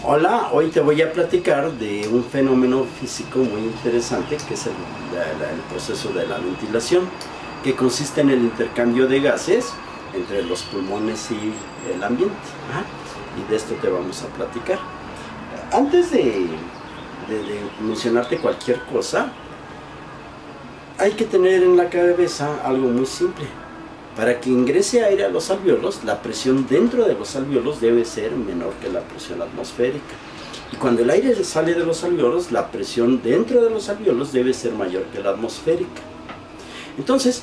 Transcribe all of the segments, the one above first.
Hola, hoy te voy a platicar de un fenómeno físico muy interesante que es el proceso de la ventilación, que consiste en el intercambio de gases entre los pulmones y el ambiente. Y de esto te vamos a platicar. Antes de mencionarte cualquier cosa, hay que tener en la cabeza algo muy simple. Para que ingrese aire a los alvéolos, la presión dentro de los alvéolos debe ser menor que la presión atmosférica. Y cuando el aire sale de los alvéolos, la presión dentro de los alvéolos debe ser mayor que la atmosférica. Entonces,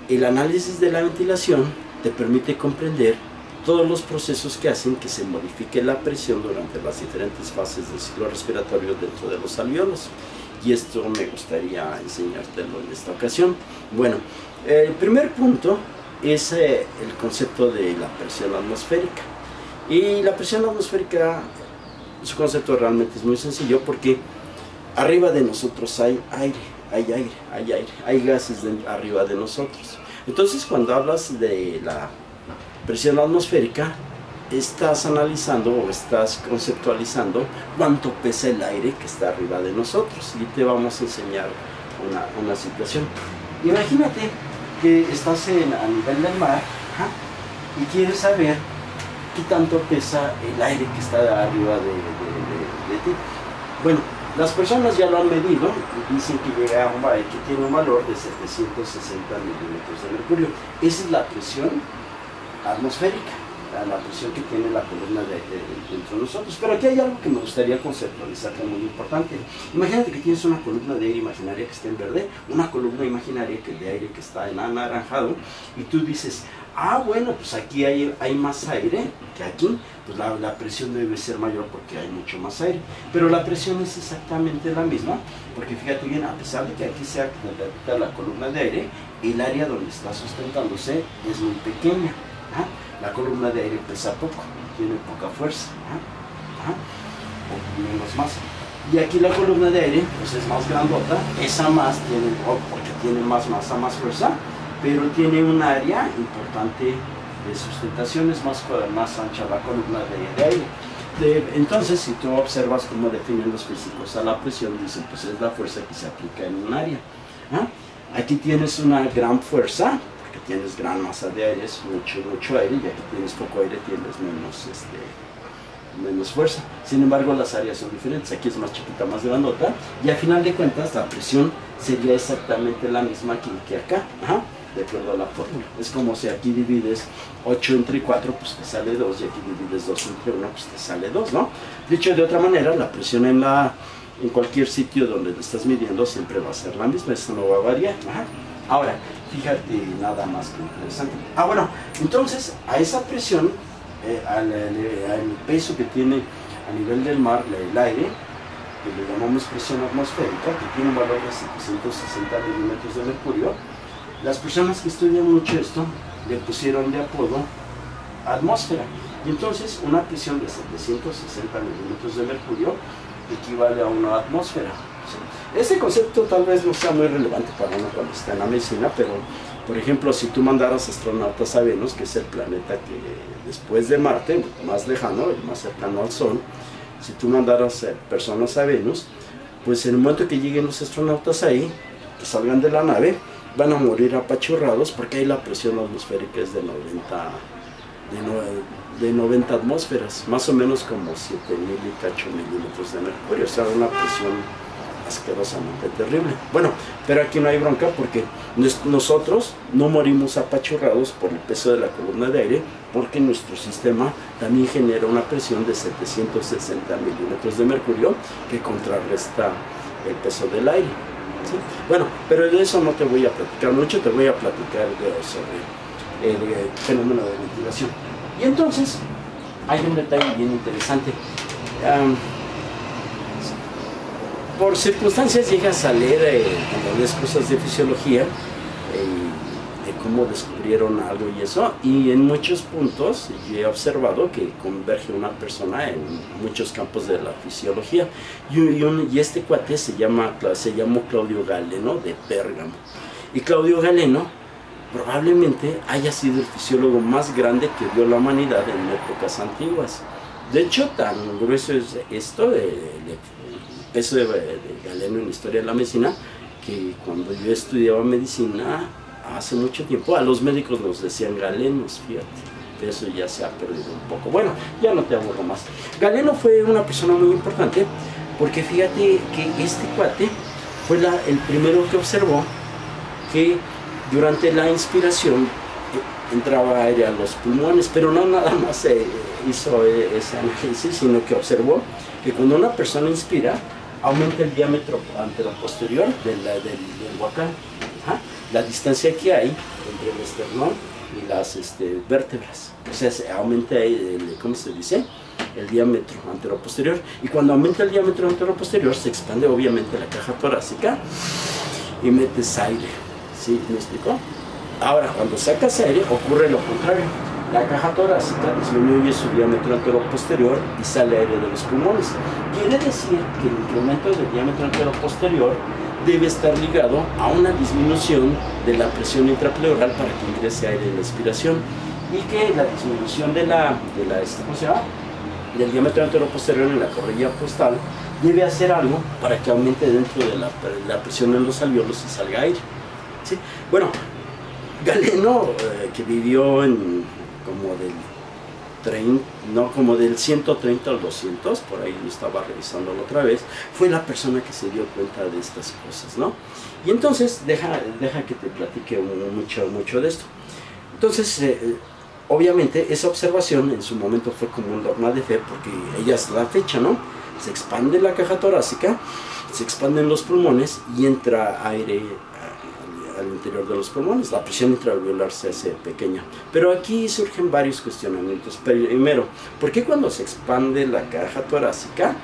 el análisis de la ventilación te permite comprender todos los procesos que hacen que se modifique la presión durante las diferentes fases del ciclo respiratorio dentro de los alvéolos. Y esto me gustaría enseñártelo en esta ocasión. Bueno, el primer punto es el concepto de la presión atmosférica. Y la presión atmosférica, su concepto realmente es muy sencillo porque arriba de nosotros hay gases arriba de nosotros. Entonces, cuando hablas de la presión atmosférica, estás analizando o estás conceptualizando cuánto pesa el aire que está arriba de nosotros. Y te vamos a enseñar una situación. Imagínate que estás a nivel del mar y quieres saber qué tanto pesa el aire que está arriba de ti. Bueno, las personas ya lo han medido y dicen que que tiene un valor de 760 milímetros de mercurio. Esa es la presión atmosférica, la presión que tiene la columna dentro de nosotros. Pero aquí hay algo que me gustaría conceptualizar, que es muy importante. Imagínate que tienes una columna de aire imaginaria que está en verde, una columna imaginaria de aire que está en anaranjado, y tú dices, bueno, pues aquí hay más aire que aquí, pues la presión debe ser mayor porque hay mucho más aire. Pero la presión es exactamente la misma, porque fíjate bien, a pesar de que aquí sea la columna de aire, el área donde está sustentándose es muy pequeña. La columna de aire pesa poco, tiene poca fuerza, o menos masa. Y aquí la columna de aire pues es más grandota, pesa más, porque tiene más masa, más fuerza, pero tiene un área importante de sustentación, es más ancha la columna de aire. Entonces, si tú observas cómo definen los físicos a la presión, dicen pues es la fuerza que se aplica en un área. Aquí tienes una gran fuerza, tienes gran masa de aire, es mucho aire, y aquí tienes poco aire, tienes menos fuerza. Sin embargo, las áreas son diferentes, aquí es más chiquita, más grandota, y al final de cuentas la presión sería exactamente la misma que acá, de acuerdo a la fórmula. Es como si aquí divides 8 entre 4, pues te sale 2, y aquí divides 2 entre 1, pues te sale 2, ¿no? Dicho de otra manera, la presión en cualquier sitio donde te estás midiendo siempre va a ser la misma, eso no va a variar. Ahora, fíjate nada más que interesante. Bueno, entonces a esa presión, al peso que tiene a nivel del mar el aire, que le llamamos presión atmosférica, que tiene un valor de 760 milímetros de mercurio, las personas que estudian mucho esto le pusieron de apodo atmósfera. Y entonces una presión de 760 milímetros de mercurio equivale a una atmósfera. Este concepto tal vez no sea muy relevante para uno cuando está en la medicina, pero por ejemplo, si tú mandaras astronautas a Venus, que es el planeta que después de Marte, más lejano, el más cercano al Sol, si tú mandaras personas a Venus, pues en el momento que lleguen los astronautas ahí, que salgan de la nave, van a morir apachurrados porque ahí la presión atmosférica es de 90 atmósferas, más o menos como 7,000 y cacho milímetros de mercurio, o sea, una presión asquerosamente terrible. Bueno, pero aquí no hay bronca porque nosotros no morimos apachurrados por el peso de la columna de aire, porque nuestro sistema también genera una presión de 760 milímetros de mercurio que contrarresta el peso del aire. ¿Sí? Bueno, pero de eso no te voy a platicar mucho, te voy a platicar sobre el fenómeno de ventilación. Y entonces, hay un detalle bien interesante. Por circunstancias llegas a leer cuando lees cosas de fisiología, de cómo descubrieron algo y eso, y en muchos puntos yo he observado que converge una persona en muchos campos de la fisiología, y este cuate se llamó Claudio Galeno, de Pérgamo. Y Claudio Galeno probablemente haya sido el fisiólogo más grande que vio la humanidad en épocas antiguas. De hecho, tan grueso es esto, el peso de Galeno en la historia de la medicina, que cuando yo estudiaba medicina hace mucho tiempo, a los médicos nos decían galenos, fíjate. Eso ya se ha perdido un poco. Bueno, ya no te aburro más. Galeno fue una persona muy importante, porque fíjate que este cuate fue el primero que observó que durante la inspiración entraba aire a los pulmones, pero no nada más hizo ese análisis, sino que observó que cuando una persona inspira, aumenta el diámetro anteroposterior del huacán, la distancia que hay entre el esternón y las vértebras. O sea, se aumenta ¿cómo se dice? El diámetro anteroposterior. Y cuando aumenta el diámetro anteroposterior, se expande obviamente la caja torácica y metes aire. ¿Sí? ¿Me explicó? Ahora, cuando sacas aire, ocurre lo contrario. La caja torácica disminuye su diámetro anteroposterior y sale aire de los pulmones. Quiere decir que el incremento del diámetro anteroposterior debe estar ligado a una disminución de la presión intrapleural para que ingrese aire en la expiración, y que la disminución de ¿cómo se llama? Del diámetro anteroposterior en la correa postal debe hacer algo para que aumente dentro de la presión en los alvéolos y salga aire. ¿Sí? Bueno, Galeno, que vivió como del 130 al 200, por ahí yo estaba revisándolo otra vez, fue la persona que se dio cuenta de estas cosas, ¿no? Y entonces, deja que te platique mucho de esto. Entonces, obviamente, esa observación en su momento fue como un dogma de fe, porque ella es la fecha, ¿no? Se expande la caja torácica, se expanden los pulmones y entra aire al interior de los pulmones. La presión intraalveolar se hace pequeña. Pero aquí surgen varios cuestionamientos. Primero, ¿por qué cuando se expande la caja torácica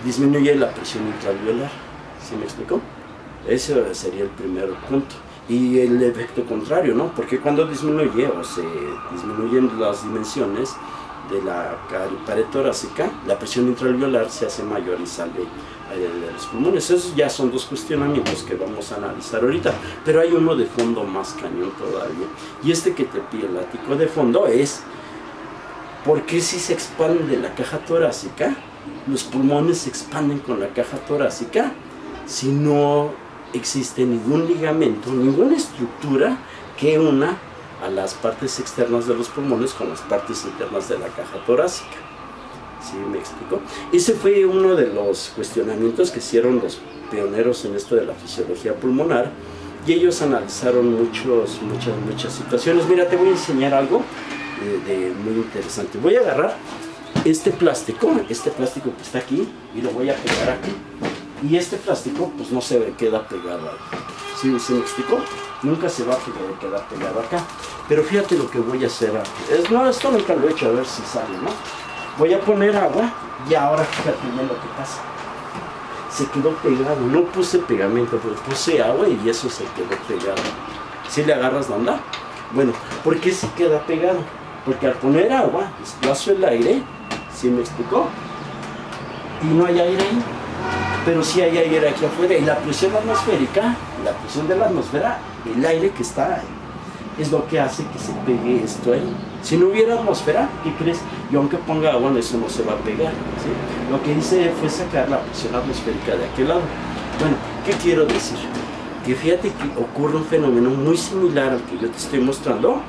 disminuye la presión intraalveolar? ¿Sí me explicó? Ese sería el primer punto. Y el efecto contrario, ¿no? Porque cuando disminuye o se disminuyen las dimensiones de la pared torácica, la presión intraalveolar se hace mayor y sale aire de los pulmones. Esos ya son dos cuestionamientos que vamos a analizar ahorita, pero hay uno de fondo más cañón todavía. Y este que te platico de fondo es: ¿por qué si se expande la caja torácica, los pulmones se expanden con la caja torácica si no existe ningún ligamento, ninguna estructura que una a las partes externas de los pulmones con las partes internas de la caja torácica? ¿Sí me explico? Ese fue uno de los cuestionamientos que hicieron los pioneros en esto de la fisiología pulmonar, y ellos analizaron muchas situaciones. Mira, te voy a enseñar algo muy interesante. Voy a agarrar este plástico que está aquí, y lo voy a pegar aquí. Y este plástico pues no se queda pegado aquí. ¿Sí me explico? Nunca se va a quedar pegado acá. Pero fíjate lo que voy a hacer. No, esto nunca lo he hecho, a ver si sale, ¿no? Voy a poner agua y ahora fíjate bien lo que pasa. Se quedó pegado. No puse pegamento, pero puse agua y eso se quedó pegado. ¿Sí le agarras la onda? Bueno, ¿por qué se queda pegado? Porque al poner agua, desplazo el aire, ¿sí me explicó? Y no hay aire ahí. Pero sí hay aire aquí afuera, y la presión atmosférica, la presión de la atmósfera, el aire que está ahí, es lo que hace que se pegue esto ahí. Si no hubiera atmósfera, ¿qué crees? Yo aunque ponga agua, eso no se va a pegar, ¿sí? Lo que hice fue sacar la presión atmosférica de aquel lado. Bueno, ¿qué quiero decir? Que fíjate que ocurre un fenómeno muy similar al que yo te estoy mostrando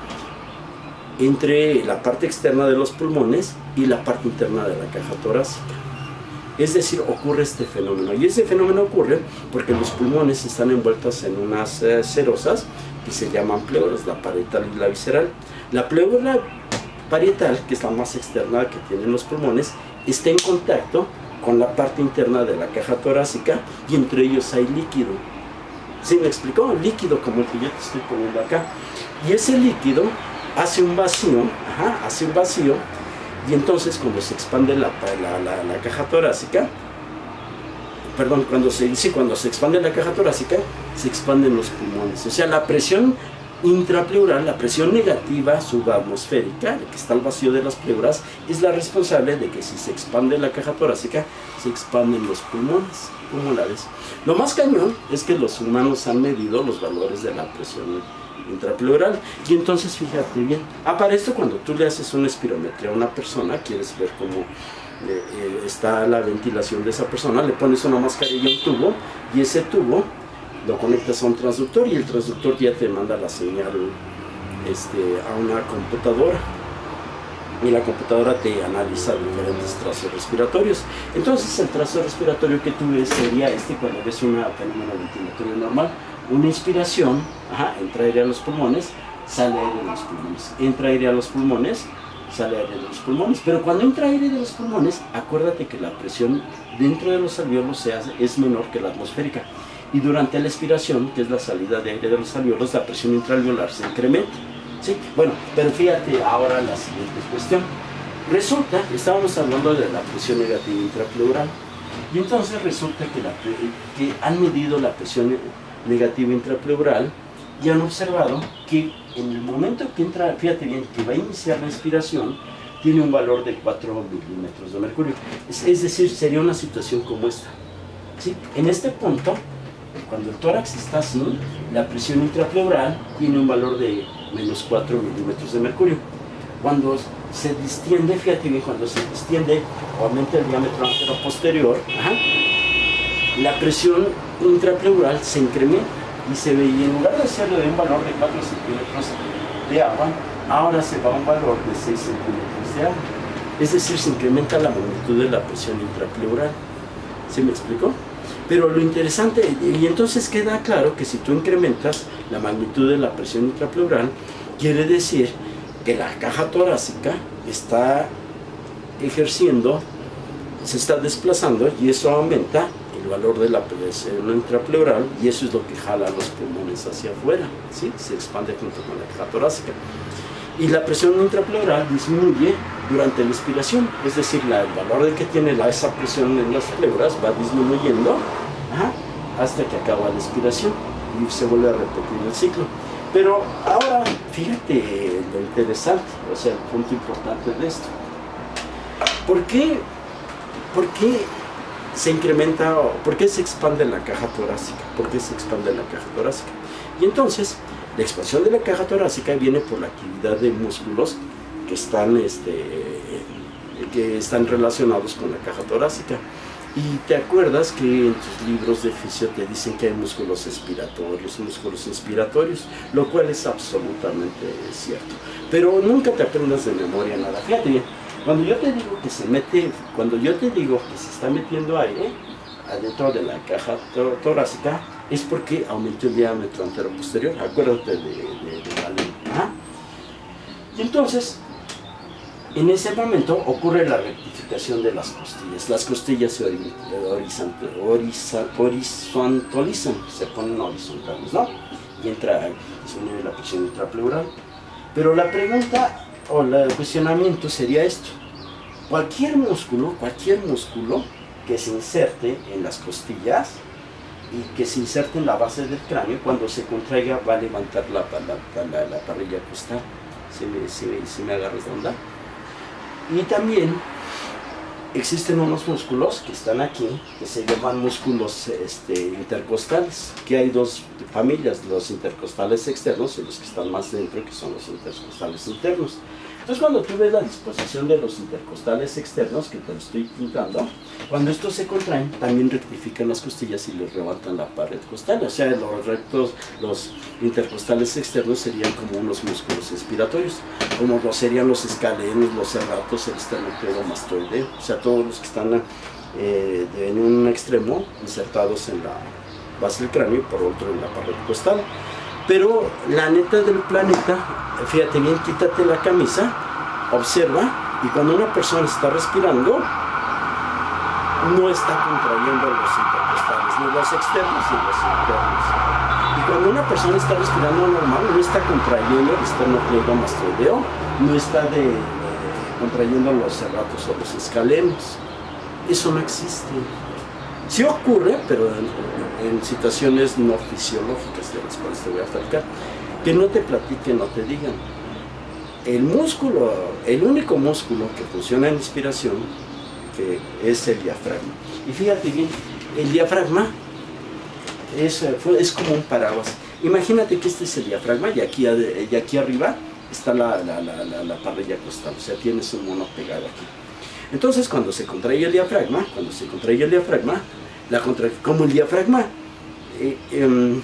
entre la parte externa de los pulmones y la parte interna de la caja torácica. Es decir, ocurre este fenómeno, y ese fenómeno ocurre porque los pulmones están envueltos en unas serosas que se llaman pleuras, la parietal y la visceral. La pleura parietal, que es la más externa que tienen los pulmones, está en contacto con la parte interna de la caja torácica, y entre ellos hay líquido. ¿Sí me explicó? Líquido como el que yo te estoy poniendo acá. Y ese líquido hace un vacío, y entonces cuando se expande la caja torácica, perdón, cuando se expande la caja torácica, se expanden los pulmones. O sea, la presión intrapleural, la presión negativa subatmosférica, que está al vacío de las pleuras, es la responsable de que si se expande la caja torácica, se expanden los pulmones pulmonares. Lo más cañón es que los humanos han medido los valores de la presión intrapleural. Y entonces fíjate bien, para esto cuando tú le haces una espirometría a una persona, quieres ver cómo está la ventilación de esa persona, le pones una mascarilla a un tubo y ese tubo lo conectas a un transductor y el transductor ya te manda la señal a una computadora y la computadora te analiza diferentes trazos respiratorios. Entonces el trazo respiratorio que tú ves sería cuando ves un fenómeno ventilatorio normal, una inspiración, entra aire a los pulmones, sale aire de los pulmones, entra aire a los pulmones, sale aire de los pulmones, pero cuando entra aire de los pulmones, acuérdate que la presión dentro de los alvéolos es menor que la atmosférica, y durante la expiración, que es la salida de aire de los alvéolos, la presión intraalveolar se incrementa. ¿Sí? Bueno, pero fíjate ahora la siguiente cuestión. Resulta, estábamos hablando de la presión negativa intrapleural, y entonces resulta que han medido la presión negativa intrapleural y han observado que en el momento que entra, fíjate bien, que va a iniciar la inspiración, tiene un valor de 4 milímetros de mercurio. Es decir, sería una situación como esta. ¿Sí? En este punto, cuando el tórax está así, la presión intrapleural tiene un valor de menos 4 milímetros de mercurio. Cuando se distiende, fíjate bien, cuando se distiende, aumenta el diámetro antero-posterior, la presión intrapleural se incrementa y se ve, y en lugar de ser de un valor de 4 centímetros de agua, ahora se va a un valor de 6 centímetros de agua. Es decir, se incrementa la magnitud de la presión intrapleural. ¿Sí me explico? Pero lo interesante, y entonces queda claro que si tú incrementas la magnitud de la presión intrapleural, quiere decir que la caja torácica está ejerciendo, se está desplazando, y eso aumenta el valor de la presión intrapleural, y eso es lo que jala los pulmones hacia afuera, ¿sí? Se expande junto con la caja torácica. Y la presión intrapleural disminuye durante la expiración, es decir, el valor que tiene esa presión en las pleuras va disminuyendo hasta que acaba la expiración y se vuelve a repetir el ciclo. Pero ahora, fíjate lo interesante, o sea, el punto importante de esto. ¿Por qué se incrementa, por qué se expande la caja torácica? ¿Por qué se expande la caja torácica? Y entonces, la expansión de la caja torácica viene por la actividad de músculos que están relacionados con la caja torácica. Y te acuerdas que en tus libros de fisio te dicen que hay músculos expiratorios, músculos inspiratorios, lo cual es absolutamente cierto. Pero nunca te aprendas de memoria nada. Fíjate bien, cuando yo te digo que se está metiendo aire adentro de la caja torácica, es porque aumentó el diámetro antero-posterior. Acuérdate de la ley. Y entonces, en ese momento ocurre la rectificación de las costillas. Las costillas se horizontalizan, se ponen horizontales, ¿no? Y entra, se une la presión intrapleural. Pero la pregunta o el cuestionamiento sería esto: cualquier músculo que se inserte en las costillas y que se inserte en la base del cráneo, cuando se contraiga va a levantar la parrilla costal. ¿Sí me agarras de onda? Y también existen unos músculos que están aquí, que se llaman músculos intercostales, que hay dos familias, los intercostales externos y los que están más dentro, que son los intercostales internos. Entonces, cuando tú ves la disposición de los intercostales externos, que te lo estoy pintando, cuando estos se contraen, también rectifican las costillas y les levantan la pared costal. O sea, los intercostales externos serían como unos músculos expiratorios, como lo serían los escalenos, los serratos, el esternocleidomastoideo. O sea, todos los que están en un extremo insertados en la base del cráneo y por otro en la pared costal. Pero la neta del planeta, fíjate bien, quítate la camisa, observa, y cuando una persona está respirando, no está contrayendo los intercostales, ni los externos ni los internos. Y cuando una persona está respirando normal, no está contrayendo el esternocleidomastoideo, no está contrayendo los serratos o los escalenos. Eso no existe. Sí ocurre, pero en situaciones no fisiológicas, de las cuales te voy a platicar. Que no te platiquen, no te digan. El único músculo que funciona en inspiración, que es el diafragma. Y fíjate bien, el diafragma es como un paraguas. Imagínate que este es el diafragma y aquí arriba está la parrilla costal, o sea, tienes un mono pegado aquí. Entonces, cuando se contrae el diafragma, como el diafragma el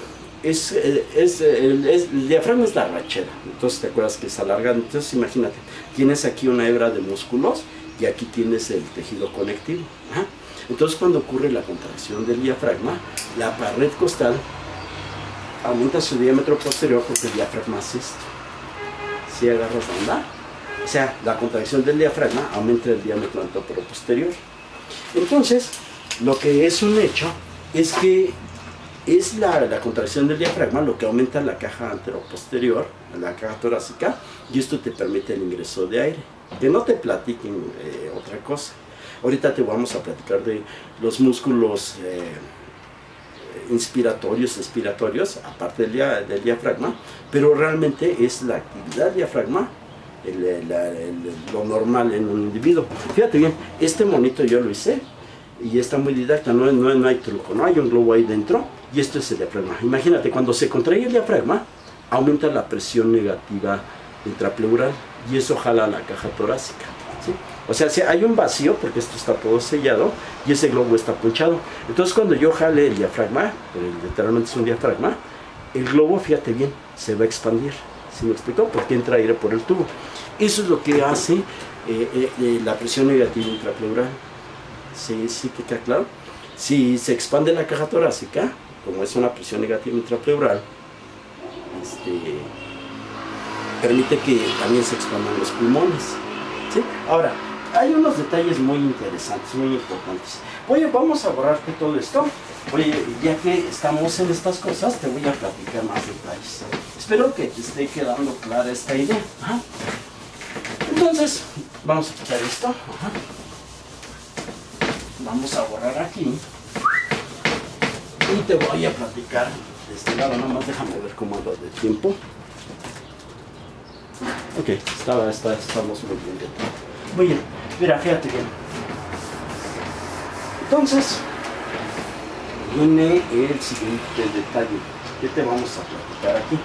diafragma es la rachera, entonces te acuerdas que es alargado. Entonces imagínate, tienes aquí una hebra de músculos y aquí tienes el tejido conectivo. Ajá. Entonces cuando ocurre la contracción del diafragma, la pared costal aumenta su diámetro posterior porque el diafragma hace esto. ¿Sí agarras la onda? O sea, la contracción del diafragma aumenta el diámetro anteroposterior. Entonces, lo que es un hecho es que es la contracción del diafragma lo que aumenta la caja anteroposterior, la caja torácica, y esto te permite el ingreso de aire. Que no te platiquen otra cosa. Ahorita te vamos a platicar de los músculos inspiratorios, expiratorios, aparte del diafragma, pero realmente es la actividad del diafragma lo normal en un individuo. Fíjate bien, este monito yo lo hice y está muy didacta, no hay truco, no hay un globo ahí dentro y esto es el diafragma. Imagínate, cuando se contrae el diafragma, aumenta la presión negativa intrapleural y eso jala la caja torácica, ¿sí? O sea, si hay un vacío, porque esto está todo sellado y ese globo está punchado. Entonces cuando yo jale el diafragma, literalmente es un diafragma, el globo, fíjate bien, se va a expandir. ¿Sí me explico? Porque entra aire por el tubo. Eso es lo que hace la presión negativa intrapleural. ¿Sí que queda claro? Si se expande la caja torácica, como es una presión negativa intrapleural, permite que también se expandan los pulmones. ¿Sí? Ahora, hay unos detalles muy interesantes, muy importantes. Oye, vamos a borrarte todo esto. Oye, ya que estamos en estas cosas, te voy a platicar más detalles. Espero que te esté quedando clara esta idea. Ajá. Entonces, vamos a quitar esto. Ajá. Vamos a borrar aquí. Y te voy a platicar de este lado. Nomás déjame ver cómo ando de tiempo. Ok, estamos muy bien. Muy bien, mira, fíjate bien. Entonces, viene el siguiente detalle que te vamos a platicar aquí.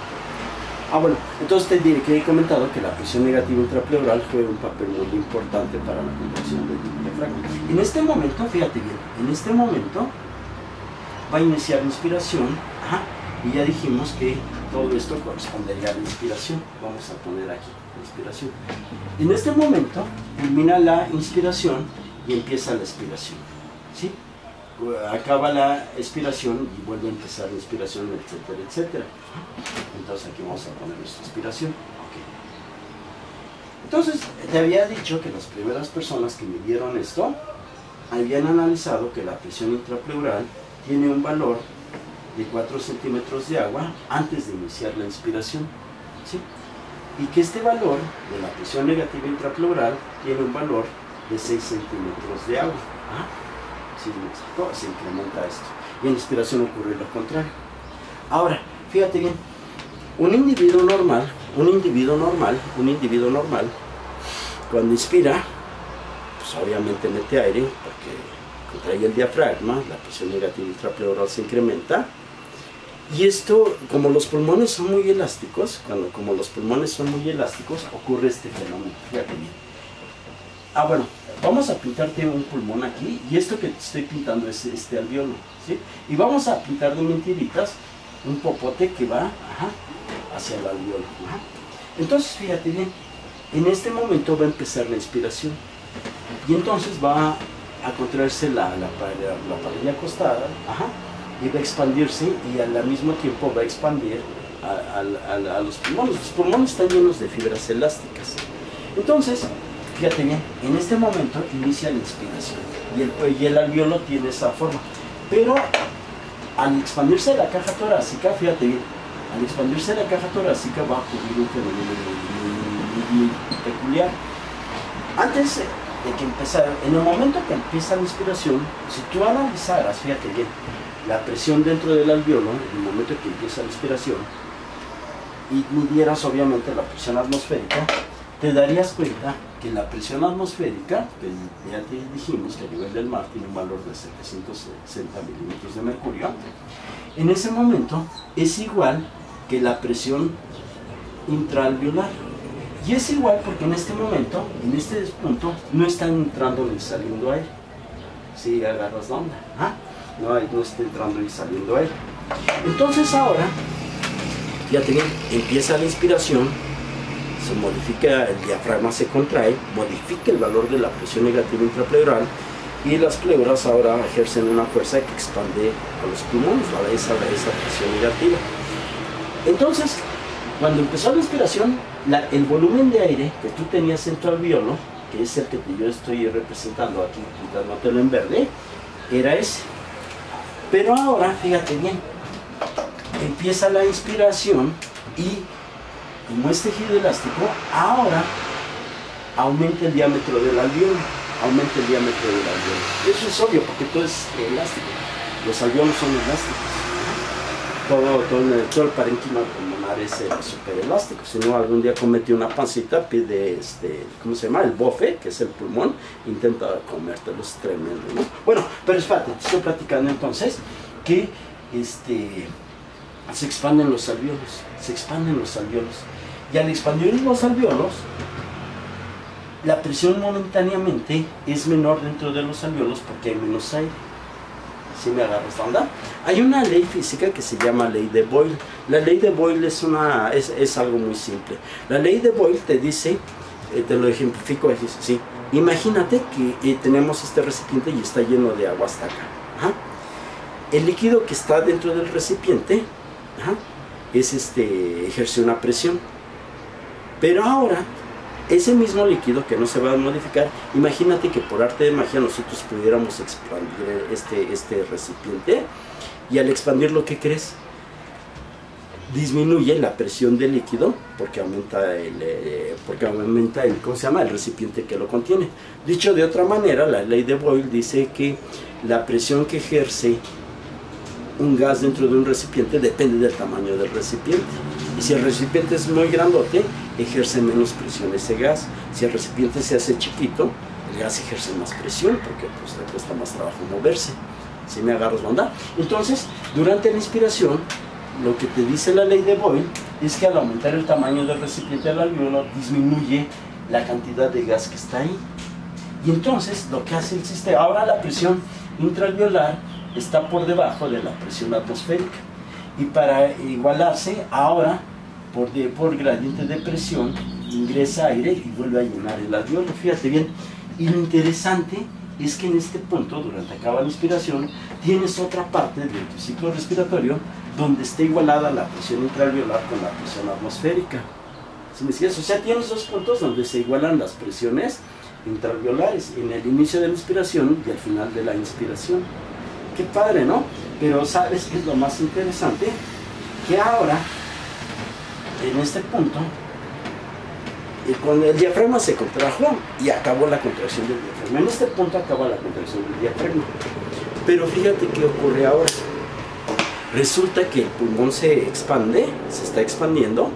Bueno, entonces te he comentado que la presión negativa intrapleural juega un papel muy importante para la contracción del diafragma. En este momento, fíjate bien, en este momento va a iniciar la inspiración. Ajá, y ya dijimos que todo esto correspondería a la inspiración. Vamos a poner aquí la inspiración. En este momento termina la inspiración y empieza la expiración. ¿Sí? Acaba la expiración y vuelve a empezar la inspiración, etcétera, etcétera. Entonces aquí vamos a poner nuestra inspiración. Okay. Entonces, te había dicho que las primeras personas que midieron esto habían analizado que la presión intrapleural tiene un valor de 4 centímetros de agua antes de iniciar la inspiración, ¿sí? Y que este valor de la presión negativa intrapleural tiene un valor de 6 centímetros de agua. ¿Ah? ¿Sí me explicó? Se incrementa esto. Y en la inspiración ocurre lo contrario. Ahora, fíjate bien, un individuo normal, cuando inspira, pues obviamente mete aire, porque contrae el diafragma, la presión negativa intrapleural se incrementa. Y esto, como los pulmones son muy elásticos, ocurre este fenómeno. Fíjate bien. Bueno, vamos a pintarte un pulmón aquí, y esto que te estoy pintando es este alveolo, ¿sí? Y vamos a pintar de mentiritas un popote que va hacia el alveolo. Entonces, fíjate bien, en este momento va a empezar la inspiración, y entonces va a contraerse la parrilla acostada, y va a expandirse, y al mismo tiempo va a expandir a los pulmones. Los pulmones están llenos de fibras elásticas. Entonces, fíjate bien, en este momento inicia la inspiración y el alveolo tiene esa forma. Pero al expandirse la caja torácica, fíjate bien, al expandirse la caja torácica va a ocurrir un fenómeno muy peculiar. Antes de que empezara, en el momento que empieza la inspiración, si tú analizaras, fíjate bien, la presión dentro del alveolo, en el momento que empieza la inspiración, y midieras obviamente la presión atmosférica, te darías cuenta que la presión atmosférica, que ya te dijimos que a nivel del mar tiene un valor de 760 milímetros de mercurio, en ese momento es igual que la presión intraalveolar. Y es igual porque en este momento, en este punto, no está entrando ni saliendo aire. ¿Sí agarras la onda? ¿Ah? No está entrando ni saliendo aire. Entonces ahora, fíjate bien, empieza la inspiración, se modifica, el diafragma se contrae, modifica el valor de la presión negativa intrapleural y las pleuras ahora ejercen una fuerza que expande a los pulmones, a esa presión negativa. Entonces, cuando empezó la inspiración, el volumen de aire que tú tenías en tu alveolo, que es el que yo estoy representando aquí, pintándote en verde, era ese. Pero ahora, fíjate bien, empieza la inspiración y como es tejido elástico, ahora aumenta el diámetro del alveolo, Eso es obvio porque todo es elástico, los alveolos son elásticos. Todo el parénquima pulmonar es súper elástico. Si no, algún día comete una pancita, pide, ¿cómo se llama? El bofe, que es el pulmón, intenta comértelo, es tremendo, ¿no? Bueno, pero espérate, te estoy platicando entonces que se expanden los alveolos, y al expandir los alveolos, la presión momentáneamente es menor dentro de los alveolos porque hay menos aire. ¿Sí me agarras la onda? Hay una ley física que se llama ley de Boyle. La ley de Boyle es algo muy simple. La ley de Boyle te dice, te lo ejemplifico así, ¿sí? Imagínate que tenemos este recipiente y está lleno de agua hasta acá. Ajá. El líquido que está dentro del recipiente, ajá, ejerce una presión. Pero ahora, ese mismo líquido que no se va a modificar, imagínate que por arte de magia nosotros pudiéramos expandir este recipiente, y al expandirlo, ¿qué crees? Disminuye la presión del líquido porque aumenta el ¿cómo se llama? El recipiente que lo contiene. Dicho de otra manera, la ley de Boyle dice que la presión que ejerce un gas dentro de un recipiente depende del tamaño del recipiente. Y si el recipiente es muy grandote, ejerce menos presión ese gas. Si el recipiente se hace chiquito, el gas ejerce más presión porque pues, le cuesta más trabajo moverse. ¿Sí me agarras la onda? Entonces, durante la inspiración, lo que te dice la ley de Boyle es que al aumentar el tamaño del recipiente del alveolo, disminuye la cantidad de gas que está ahí. Y entonces, lo que hace el sistema, ahora la presión intraalveolar está por debajo de la presión atmosférica. Y para igualarse, ahora, por gradiente de presión, ingresa aire y vuelve a llenar el alveolo. Fíjate bien. Y lo interesante es que en este punto, durante acaba la inspiración, tienes otra parte de tu ciclo respiratorio donde está igualada la presión intraalveolar con la presión atmosférica. ¿Sí me sigues? O sea, tienes dos puntos donde se igualan las presiones intraalveolares, en el inicio de la inspiración y al final de la inspiración. Qué padre, ¿no? Pero ¿sabes qué es lo más interesante? Que ahora, en este punto, con el diafragma se contrajo y acabó la contracción del diafragma. En este punto acaba la contracción del diafragma. Pero fíjate qué ocurre ahora. Resulta que el pulmón se expande, se está expandiendo,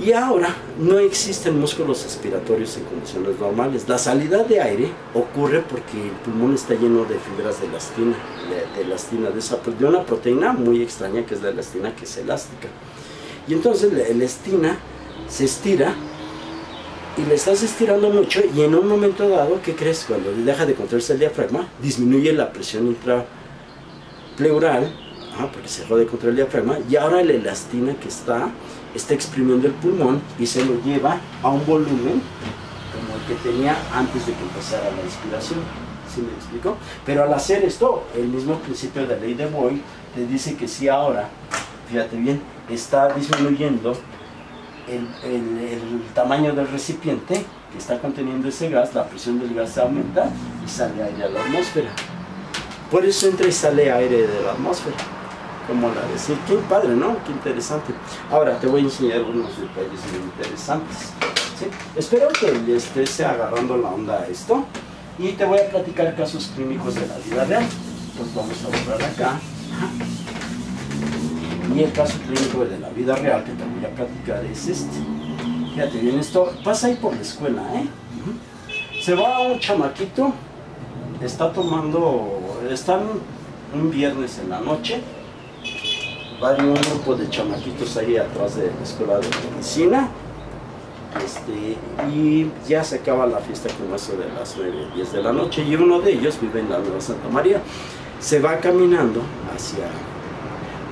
y ahora no existen músculos respiratorios en condiciones normales. La salida de aire ocurre porque el pulmón está lleno de fibras de elastina, de una proteína muy extraña que es la elastina, que es elástica. Y entonces la elastina se estira y le estás estirando mucho, y en un momento dado, ¿qué crees? Cuando deja de contraerse el diafragma, disminuye la presión intrapleural, porque se jode contra el diafragma, y ahora la elastina que está exprimiendo el pulmón y se lo lleva a un volumen como el que tenía antes de que empezara la inspiración. ¿Sí me explico? Pero al hacer esto, el mismo principio de la ley de Boyle te dice que si ahora, fíjate bien, está disminuyendo el tamaño del recipiente que está conteniendo ese gas, la presión del gas aumenta y sale aire a la atmósfera. Por eso entra y sale aire de la atmósfera. Como la decir, qué padre, ¿no? Qué interesante. Ahora te voy a enseñar unos detalles muy interesantes. ¿Sí? Espero que le estés agarrando la onda a esto. Y te voy a platicar casos clínicos de la vida real. Pues vamos a borrar acá. Y el caso clínico de la vida real que te voy a platicar es este. Fíjate bien, esto pasa ahí por la escuela, ¿eh? Se va un chamaquito, están un viernes en la noche, va un grupo de chamaquitos ahí atrás de la escuela de medicina, y ya se acaba la fiesta como eso de las 9, 10 de la noche, y uno de ellos vive en la Nueva Santa María. Se va caminando hacia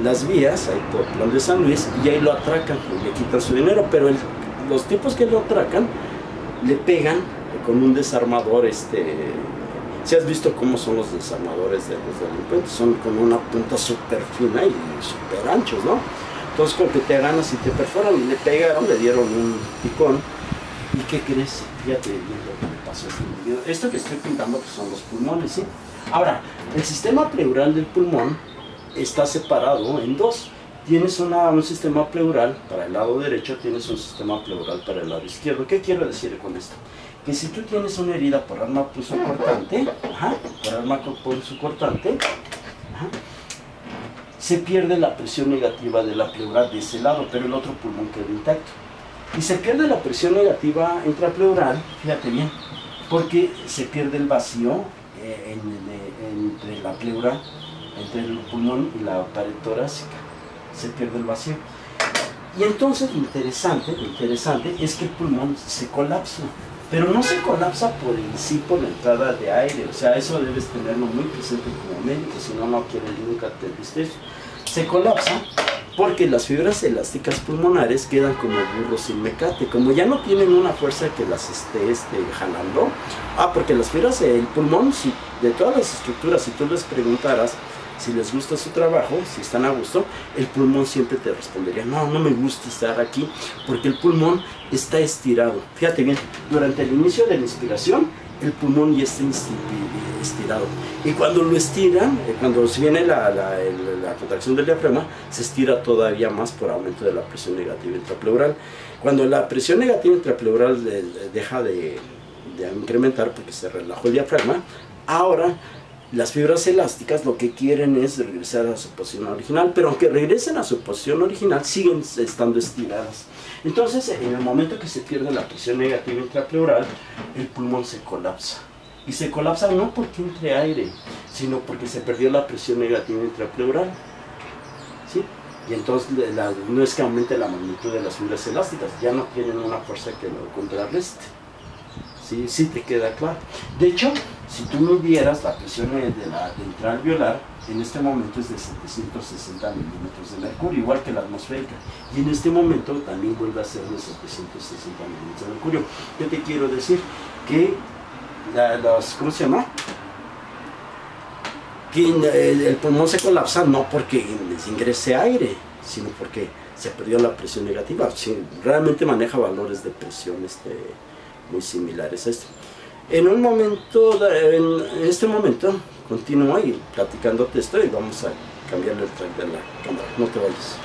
las vías, ahí por Plan de San Luis, y ahí lo atracan y le quitan su dinero, pero los tipos que lo atracan le pegan con un desarmador. Si has visto cómo son los desarmadores de los delincuentes, son con una punta súper fina y súper anchos, ¿no? Entonces con que te ganas y te perforan, y le pegaron, le dieron un picón. ¿Y qué crees? Ya te digo lo que me pasó video. Esto que estoy pintando pues son los pulmones, ¿sí? Ahora, el sistema pleural del pulmón está separado en dos. Tienes un sistema pleural para el lado derecho, tienes un sistema pleural para el lado izquierdo. ¿Qué quiero decir con esto? Que si tú tienes una herida por arma punzocortante, se pierde la presión negativa de la pleura de ese lado, pero el otro pulmón queda intacto. Y se pierde la presión negativa intrapleural, fíjate bien, porque se pierde el vacío entre la pleura, entre el pulmón y la pared torácica. Se pierde el vacío. Y entonces lo interesante es que el pulmón se colapsa. Pero no se colapsa por en sí, por la entrada de aire. O sea, eso debes tenerlo muy presente como médico, si no, no quieres nunca te viste. Se colapsa porque las fibras elásticas pulmonares quedan como burros sin mecate, como ya no tienen una fuerza que las esté jalando. Porque las fibras del pulmón, de todas las estructuras, si tú les preguntaras si les gusta su trabajo, si están a gusto, el pulmón siempre te respondería: no, no me gusta estar aquí, porque el pulmón está estirado. Fíjate bien, durante el inicio de la inspiración, el pulmón ya está estirado. Y cuando lo estiran, cuando viene la contracción del diafragma, se estira todavía más por aumento de la presión negativa intrapleural. Cuando la presión negativa intrapleural deja de incrementar porque se relajó el diafragma, ahora las fibras elásticas lo que quieren es regresar a su posición original, pero aunque regresen a su posición original, siguen estando estiradas. Entonces, en el momento que se pierde la presión negativa intrapleural, el pulmón se colapsa. Y se colapsa no porque entre aire, sino porque se perdió la presión negativa intrapleural, ¿sí? Y entonces no es que aumente la magnitud de las fibras elásticas, ya no tienen una fuerza que lo contrarreste. ¿Sí? Sí te queda claro. De hecho, si tú midieras la presión intraalveolar, en este momento es de 760 milímetros de mercurio, igual que la atmosférica. Y en este momento también vuelve a ser de 760 milímetros de mercurio. Yo te quiero decir que ¿cómo se llama? Que el pulmón se colapsa no porque ingrese aire, sino porque se perdió la presión negativa. Sí, realmente maneja valores de presión muy similares a esto. En este momento, continúo y platicándote esto y vamos a cambiarle el track de la cámara. No te vayas.